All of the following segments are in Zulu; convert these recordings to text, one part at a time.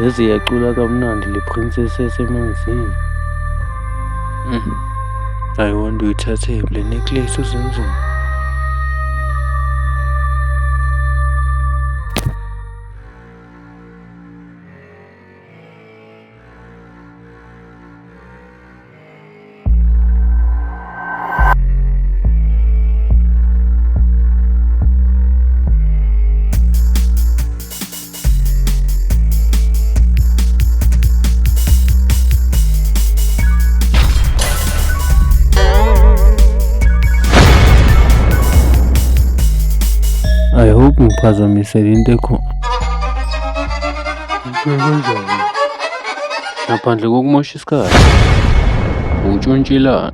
Yaze yacula kamnandi le princess yasemanzini. I wonder uyithathephi le necklace uZinzima. I hope ngiphazamisele into ekhona. Kanjani? Ngaphandle kokumosha isikhathi, utshontshilana.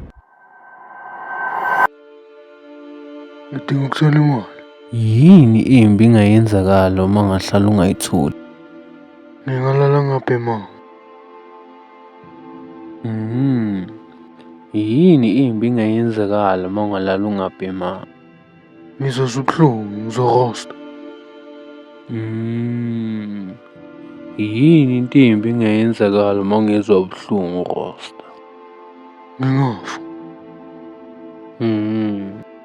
Ngidinga ukuthola imali. Yini imbi ingayenzakala uma ngahlala ungayitholi? Ngingalala ngaphi ma? Yini imbi ingayenzakala uma ungalala ungabhema? Ngizozwa ubuhlungu, ngizorosta. Yini into embi engayenzakala uma ungezwa ubuhlungu rosta? Ngingafa.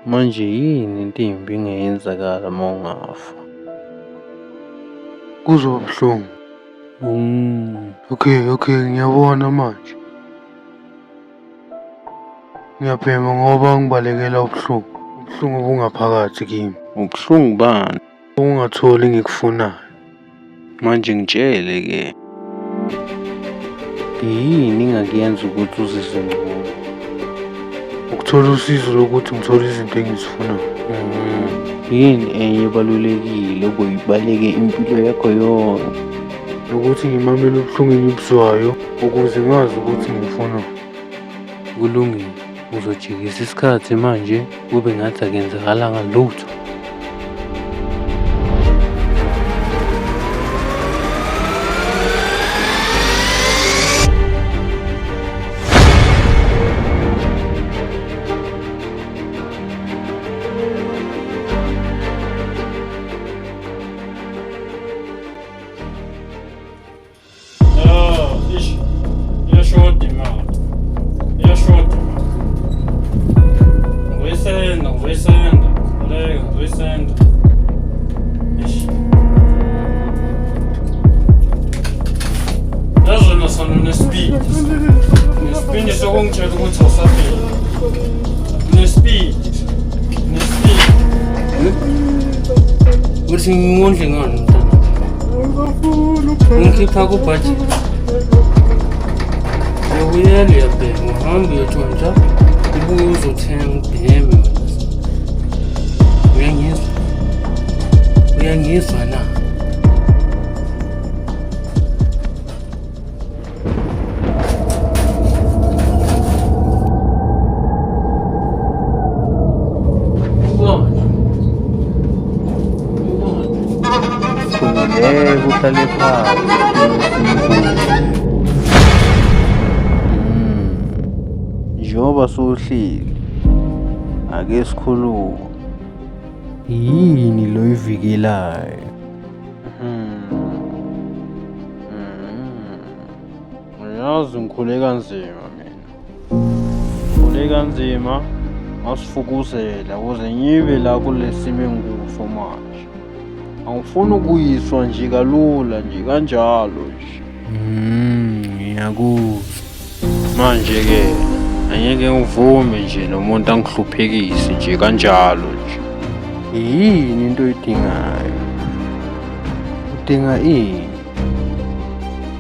Manje yini into embi engayenzakala uma ungafa? Kuzwa ubuhlungu. Okay, ngiyabona manje. Ngiyabhema ngoba ngibalekela ubuhlungu. Ubuhlungu bungaphakathi kimi. Ubuhlungu bani? Ungatholi ngikufunayo. Manje ngitshele-ke. Yini engakuyenza ukuthi uzizwe ngcono? Ukuthola usizo lokuthi ngithole izinto engizifunayo. Yini enye ebalulekile okuyibaleke impilo yakho yonke? Ukuthi ngimamele ubuhlungu engibuzwayo ukuze ngazi ukuthi ngifuna. Kulungile. Uzojikisa isikhathi manje kube ngathi akenzakalanga lutho. Iyashoda imali. Ngizoyisenda. Baleka, ngizoyisenda. Yazi wena sana unespeed. Nespeed sokungitshela ukuthi awusaphila. Nespeed. Uthi ngimondle ngani mntana? Ungikhipha kubudget. Uyela uyabhema, uhamba uyotshontsha, ubuye uzothenga ubheme. Uyangizwa na? Uhlale phansi. Njengoba sohleli, ake sikhulume. Yini lo yivikelayo? Uyazi ngikhule kanzima mina. Ngikhule kanzima ngasifukuzela ukuze ngibe la kule simo engikuso manje. Angifuni ukuyiswa nje kalula nje kanjalo nje. Ngiyakuzwa. Manje-ke angeke ngivume nje nomuntu angihluphekise nje kanjalo nje. Yini into oyidingayo? Udinga ini?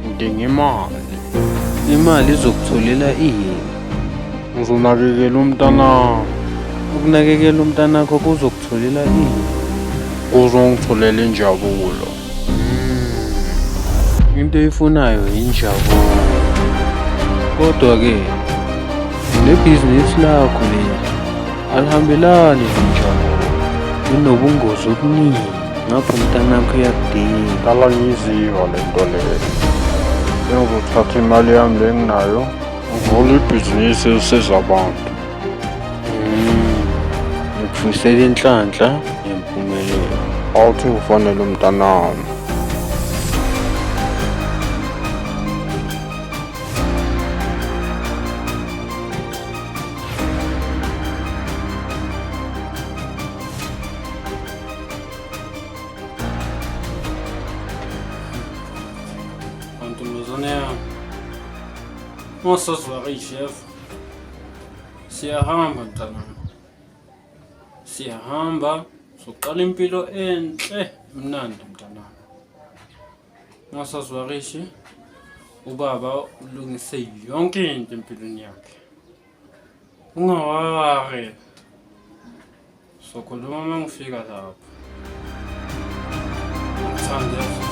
Ngidinga imali. Imali izokutholela ini? Ngizonakekela umntanami. Ukunakekela umntanakho kuzokutholela ini? Kuzongitholela injabulo. Into eyifunayo injabulo. Kodwa-ke le bhizinisi lakho leli alihambelani nenjabulo. Linobungozi obuningi. Ngapha umntanakho uyakudinga. Qala ngiyiziva le nto leyo. Ngizothatha imali yami le enginayo ngivule ibhizinisi elisiza abantu. Ngikufisela inhlanhla nempumelelo. awuthi ngifonele umntanami. Mantombazane yami, ungasazwari chef. Siyahamba mntanami. Siyahamba soqala impilo enhle emnandi mntanami. Ungasazwarishi ubaba ulungise yonke into empilweni yakhe. Ungawari. Sokhuluma uma ngifika lapho. Ngithanda